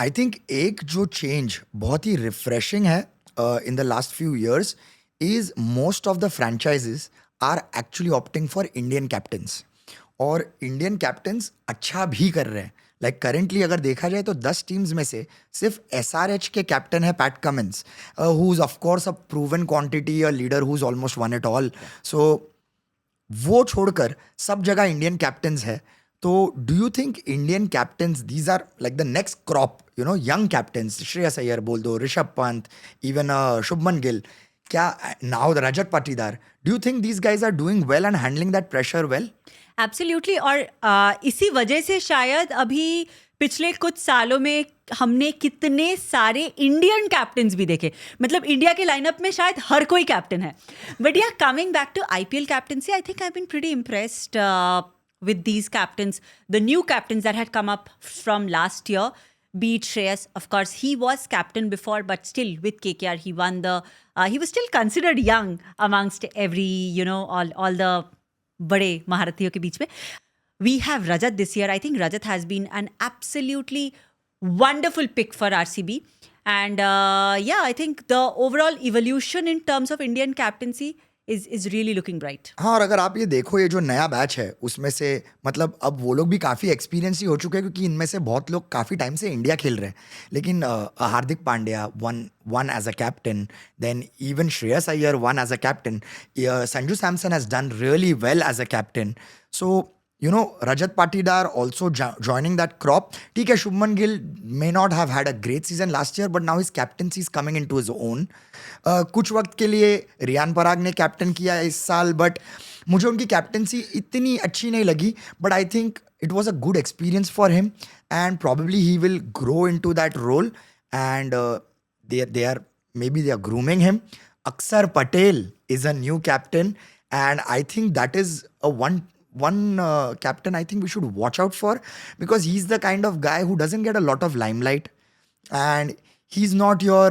I think एक जो change बहुत ही रिफ्रेशिंग है in the last few years is most of the franchises are actually opting for Indian captains और Indian captains अच्छा भी कर रहे हैं. लाइक करेंटली अगर देखा जाए तो 10 टीम्स में से सिर्फ एसआरएच के कैप्टन है Pat Cummins, who is of course a proven quantity, a leader who is almost won it all. So वो छोड़कर सब जगह इंडियन कैप्टन्स है. तो do you think Indian captains these are like the next crop, you know, young captains, Shreyas Iyer बोल दो, Rishabh Pant, even Shubman Gill, क्या now Rajat Patidar, do you think these guys are doing well and handling that pressure well? Absolutely. और इसी वजह से शायद अभी पिछले कुछ सालों में हमने कितने सारे इंडियन कैप्टन्स भी देखे. मतलब इंडिया के लाइनअप में शायद हर कोई कैप्टन है. But yeah coming back to IPL captaincy, I think I been pretty impressed with these captains, the new captains that had come up from last year. Beat Shreyas, of course, he was captain before, but still with KKR, he won the. He was still considered young amongst every, all the बड़े महारथियों के बीच में. We have Rajat this year. I think Rajat has been an absolutely wonderful pick for RCB. And I think the overall evolution in terms of Indian captaincy is really looking bright. हाँ, और अगर आप ये देखो, ये जो नया batch है उसमें से मतलब अब वो लोग भी काफ़ी एक्सपीरियंस ही हो चुके हैं, क्योंकि इनमें से बहुत लोग काफ़ी टाइम से इंडिया खेल रहे हैं. लेकिन Hardik Pandya won as a captain, then even Shreyas Iyer won as a captain, Sanju Samson has done really well as a captain. So you know, Rajat Patidar also joining that crop. ठीक है, Shubman Gill may not have had a great season last year, but now his captaincy is coming into his own. कुछ वक्त के लिए रियान पराग ने captain किया इस साल, बट मुझे उनकी कैप्टनसी इतनी अच्छी नहीं लगी. But I think it was a good experience for him, and probably he will grow into that role. And they are grooming him. Akshar Patel is a new captain, and I think that is a one captain I think we should watch out for, because he's the kind of guy who doesn't get a lot of limelight, and he's not your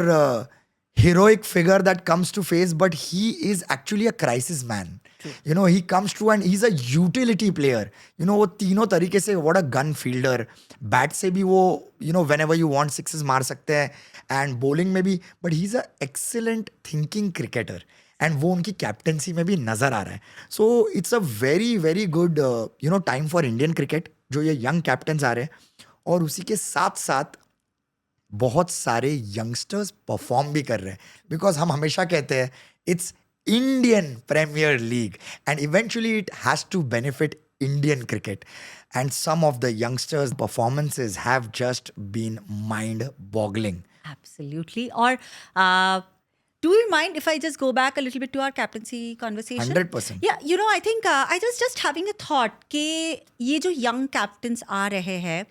heroic figure that comes to face, but he is actually a crisis man. You know, he comes through and he's a utility player. You know, वो तीनों तरीके से, what a gun fielder, bat से भी वो, you know, whenever you want sixes मार सकते हैं, and bowling में भी, but he's a excellent thinking cricketer. And वो उनकी कैप्टनसी में भी नज़र आ रहा है. So it's a very very good time for Indian cricket, जो ये यंग कैप्टन्स आ रहे हैं. और उसी के साथ साथ बहुत सारे यंगस्टर्स परफॉर्म भी कर रहे हैं, बिकॉज हम हमेशा कहते हैं it's Indian Premier League and eventually it has to benefit Indian cricket. And some of the youngsters performances have just been mind boggling. Absolutely. Or do you mind if I just go back a little bit to our captaincy conversation? 100%. Yeah, I think I was just having a thought कि ये जो young captains आ रहे हैं,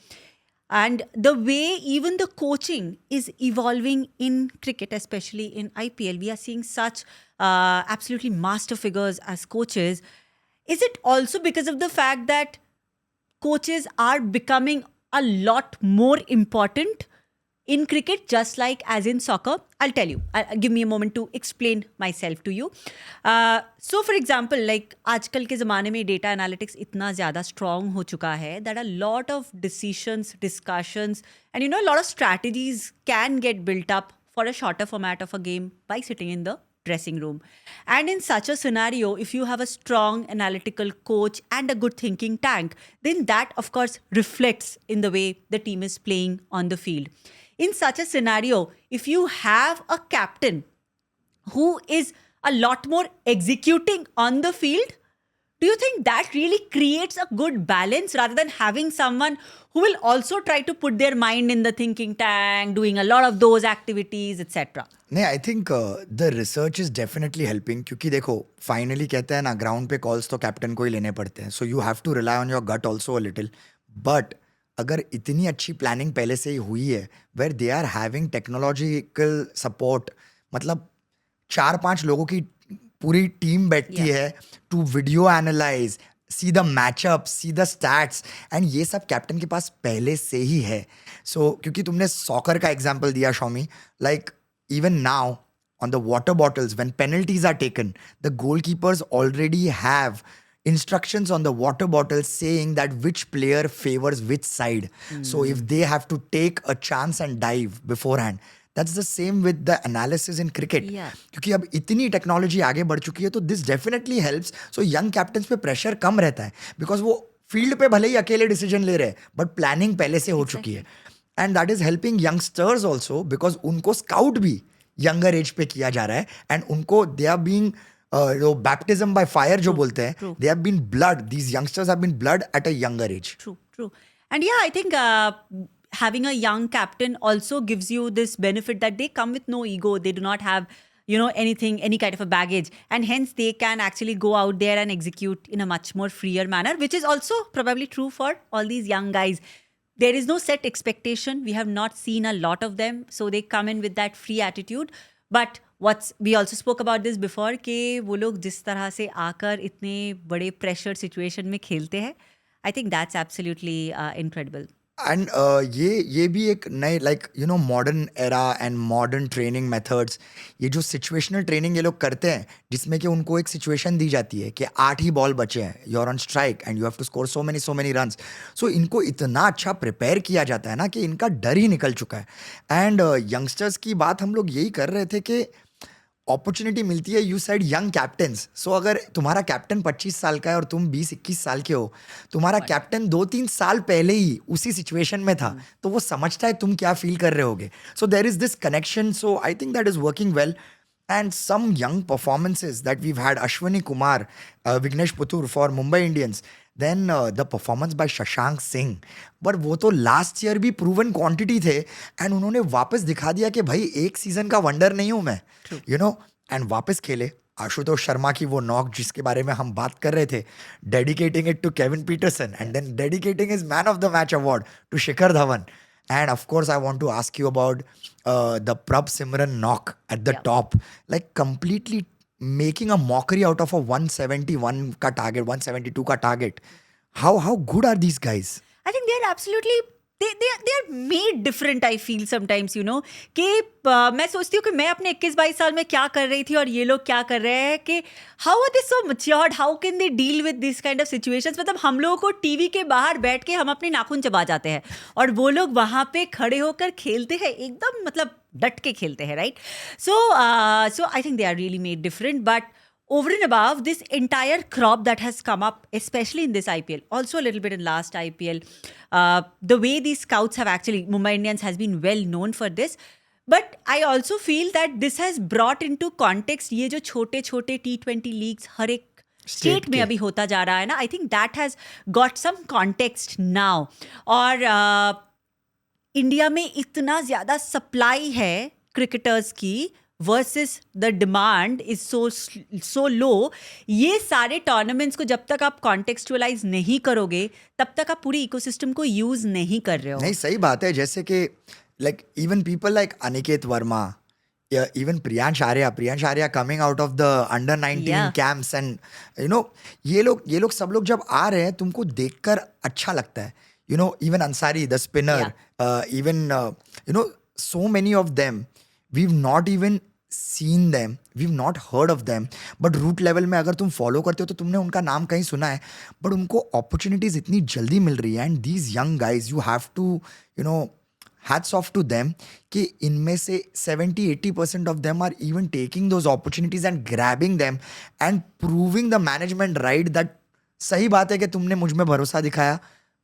and the way even the coaching is evolving in cricket, especially in IPL, we are seeing such absolutely master figures as coaches. Is it also because of the fact that coaches are becoming a lot more important in cricket, just like as in soccer? I'll tell you. Give me a moment to explain myself to you. So, for example, like आजकल के ज़माने में data analytics इतना ज़्यादा strong हो चुका है that a lot of decisions, discussions, and a lot of strategies can get built up for a shorter format of a game by sitting in the dressing room. And in such a scenario, if you have a strong analytical coach and a good thinking tank, then that, of course, reflects in the way the team is playing on the field. In such a scenario, if you have a captain who is a lot more executing on the field, do you think that really creates a good balance rather than having someone who will also try to put their mind in the thinking tank, doing a lot of those activities, etc.? नहीं, I think the research is definitely helping, क्योंकि देखो finally कहते हैं ना, ground पे calls तो captain को ही लेने पड़ते हैं. So you have to rely on your gut also a little. But अगर इतनी अच्छी प्लानिंग पहले से ही हुई है, where they are having technological support, मतलब 4-5 लोगों की पूरी टीम बैठती है to video analyse, see the matchup, see the stats, and ये सब कैप्टन के पास पहले से ही है. सो क्योंकि तुमने सॉकर का एग्जाम्पल दिया Xiaomi, like even now on the water bottles, when penalties are taken, the goalkeepers already have instructions on the water bottle saying that which player favors which side. So if they have to take a chance and dive beforehand, that's the same with the analysis in cricket. Yeah. क्योंकि अब इतनी technology आगे बढ़ चुकी है तो this definitely helps. So young captains पे pressure कम रहता है बिकॉज वो फील्ड पे भले ही अकेले डिसीजन ले रहे हैं बट प्लानिंग पहले से हो चुकी है. And that is helping youngsters also because उनको स्काउट भी यंगर एज पे किया जा रहा है एंड उनको they are being baptism by fire जो बोलते हैं, true. They have been blood, these youngsters have been blood at a younger age. True. And yeah, I think having a young captain also gives you this benefit that they come with no ego. They do not have, anything, any kind of a baggage. And hence they can actually go out there and execute in a much more freer manner, which is also probably true for all these young guys. There is no set expectation. We have not seen a lot of them. So they come in with that free attitude. But we also spoke about this before कि वो लोग जिस तरह से आकर इतने बड़े pressure situation में खेलते हैं, I think that's absolutely incredible. And ये भी एक नए modern era and modern training methods, ये जो सिचुएशनल ट्रेनिंग ये लोग करते हैं जिसमें कि उनको एक सिचुएशन दी जाती है कि 8 ही बॉल बचे हैं, you are on strike and you have to score so many runs. So इनको इतना अच्छा प्रिपेयर किया जाता है ना कि इनका डर ही निकल चुका है. एंड यंगस्टर्स की बात हम लोग यही कर रहे थे कि अपॉर्चुनिटी मिलती है. You side young captains. So अगर तुम्हारा कैप्टन 25 साल का है और तुम 20-21 साल के हो, तुम्हारा कैप्टन 2-3 साल पहले ही उसी सिचुएशन में था, तो वो समझता है तुम क्या फील कर रहे होगे. So there is this connection. So I think that is working well. And some young performances that we've had, Ashwani Kumar, Vignesh Puthur for Mumbai Indians, then the performance by Shashank Singh. But वो तो last year भी proven quantity थे and उन्होंने वापस दिखा दिया कि भाई एक सीजन का वंडर नहीं हूँ मैं, एंड वापस खेले. आशुतोष शर्मा की वो नॉक जिसके बारे में हम बात कर रहे थे, dedicating it to Kevin Pietersen and then dedicating his man of the match award to Shikhar Dhawan. And of course, I want to ask you about the Prabh Simran knock at the top, like completely making a mockery out of a 171 ka target, 172 ka target. How good are these guys? I think they're absolutely they're made different. I feel sometimes, कि मैं सोचती हूँ कि मैं अपने 21-22 साल में क्या कर रही थी और ये लोग क्या कर रहे हैं, कि how are they so matured, how can they deal with this kind of situations. मतलब हम लोगों को टीवी के बाहर बैठ के हम अपने नाखून चबा जाते हैं और वो लोग वहाँ पे खड़े होकर खेलते हैं, एकदम मतलब डट के खेलते हैं, right. So I think they are really made different. But over and above, this entire crop that has come up, especially in this IPL, also a little bit in last IPL, the way these scouts have actually, Mumbai Indians has been well known for this. But I also feel that this has brought into context ये जो छोटे छोटे T20 leagues हर एक state में अभी होता जा रहा है ना, I think that has got some context now. और इंडिया में इतना ज़्यादा सप्लाई है क्रिकेटर्स की versus the demand is so low. ये सारे टूर्नामेंट्स को जब तक आप कॉन्टेक्चुअलाइज नहीं करोगे तब तक आप पूरी इकोसिस्टम को यूज नहीं कर रहे हो. नहीं, सही बात है. जैसे कि like even people like Aniket Verma, even Priyansh Arya coming out of the under 19 camps, and ये लोग सब लोग जब आ रहे हैं तुमको देखकर अच्छा लगता है. Even Ansari, the spinner, even so many of them, we've not even seen them, we've not heard of them, but root level में अगर तुम फॉलो करते हो तो तुमने उनका नाम कहीं सुना है, बट उनको अपॉर्चुनिटीज इतनी जल्दी मिल रही है. And these young guys, you have to hats off to them कि इनमें से 70-80% of them are even taking those opportunities and grabbing them and proving the management right that सही बात है कि तुमने मुझ में भरोसा दिखाया,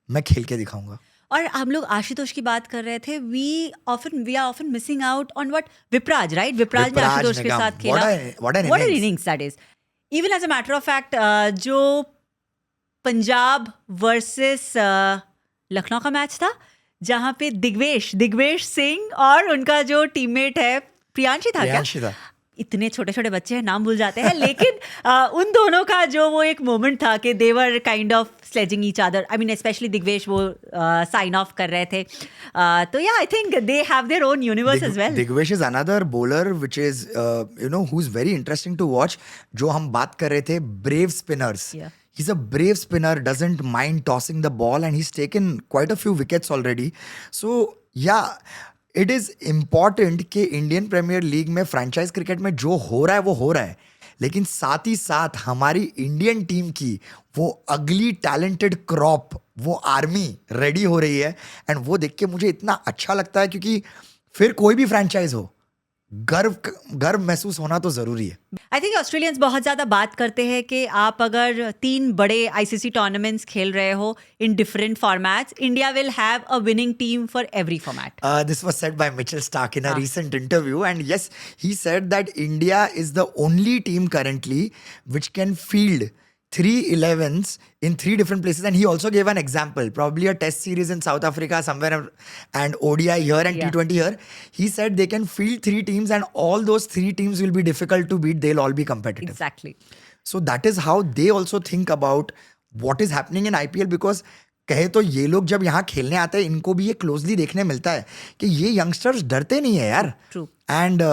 मैं खेल के दिखाऊंगा. और हम लोग आशुतोष की बात कर रहे थे. We are often missing out on what Vipraj, right? Vipraj ने आशुतोष के साथ खेला. What an innings that is. Even as a matter of fact, जो पंजाब वर्सेस लखनऊ का मैच था जहाँ पे दिग्वेश सिंह और उनका जो टीममेट है प्रियांशी था. इतने छोटे छोटे बच्चे हैं, नाम भूल जाते हैं, लेकिन उन दोनों का जो वो एक मोमेंट था कि they were kind of sledging each other. I mean specially Digvesh वो साइन ऑफ कर रहे थे. तो या I think they have their own universe as well. Digvesh is another bowler which is who is very interesting to watch. जो हम बात कर रहे थे brave spinners, he's a brave spinner, doesn't mind tossing the ball, and he's taken quite a few wickets already. So yeah, it is important कि Indian Premier league में franchise cricket में जो हो रहा है वो हो रहा है, लेकिन साथ ही साथ हमारी इंडियन टीम की वो अगली टैलेंटेड क्रॉप, वो आर्मी रेडी हो रही है, एंड वो देख के मुझे इतना अच्छा लगता है, क्योंकि फिर कोई भी फ्रेंचाइज हो, गर्व महसूस होना तो ज़रूरी है। आई थिंक ऑस्ट्रेलियंस बहुत ज़्यादा बात करते हैं कि आप अगर 3 बड़े आईसीसी टूर्नामेंट्स खेल रहे हो in different formats, India will have a winning team for every format. This was said by Mitchell Stark in a recent interview, and yes, he said that India is the only team currently which can field 3 11s in 3 different places. And he also gave an example, probably a test series in South Africa somewhere, and ODI here and Yeah. T20 here. He said they can field 3 teams, and all those 3 teams will be difficult to beat. They'll all be competitive. Exactly. So that is how they also think about what is happening in IPL, because कहे तो ये लोग जब यहाँ खेलने आते हैं, इनको भी ये क्लोजली देखने मिलता है कि ये यंगस्टर्स डरते नहीं है यार. True. एंड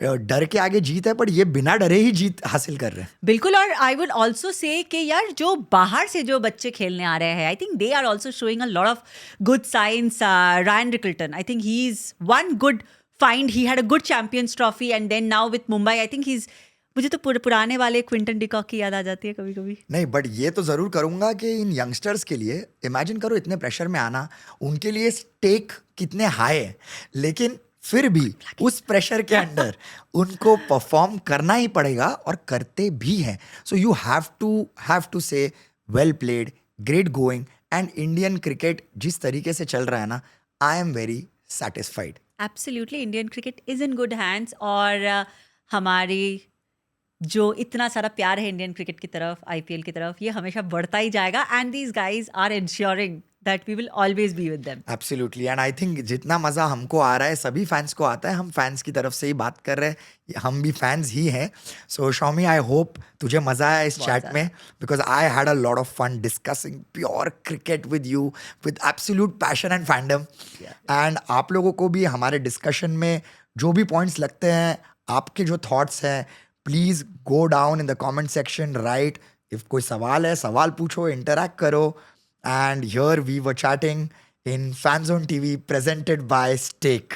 डर के आगे जीत है, पर ये बिना डरे ही जीत हासिल कर रहे हैं. बिल्कुल. और आई वुड ऑल्सो से कि यार जो बाहर से जो बच्चे खेलने आ रहे हैं, I think they are also showing a lot of good signs. Ryan Rickelton, I think he is one good find. He had a good champions trophy and then now with Mumbai, I think he is. मुझे तो पुराने वाले Quinton de Kock की याद आ जाती है कभी कभी. नहीं, बट ये तो ज़रूर करूँगा कि इन यंगस्टर्स के लिए, इमेजिन करो इतने प्रेशर में आना, उनके लिए स्टेक कितने हाई है, लेकिन फिर भी उस प्रेशर के अंडर उनको परफॉर्म करना ही पड़ेगा, और करते भी हैं. सो यू हैव टू से well played, great going, and Indian cricket जिस तरीके से चल रहा है ना, I am very satisfied. Absolutely. Indian cricket is in good hands. और हमारी जो इतना सारा प्यार है इंडियन क्रिकेट की तरफ, आईपीएल की तरफ, ये हमेशा बढ़ता ही जाएगा. And these guys are ensuring that we will always be with them. Absolutely. And I think जितना मज़ा हमको आ रहा है, सभी फैंस को आता है. हम फैंस की तरफ से ही बात कर रहे हैं, हम भी फैंस ही हैं. सो शौमी, आई होप तुझे मज़ा आया इस चैट में, because I had a lot of fun discussing pure cricket with you, with absolute passion and fandom. And आप लोगों को भी हमारे डिस्कशन में जो भी पॉइंट्स लगते हैं, आपके जो थॉट्स हैं, please go down in the comment section, right. If कोई सवाल है, सवाल पूछो, इंटरैक्ट करो. And here we were chatting in Fanzone TV, presented by Stake.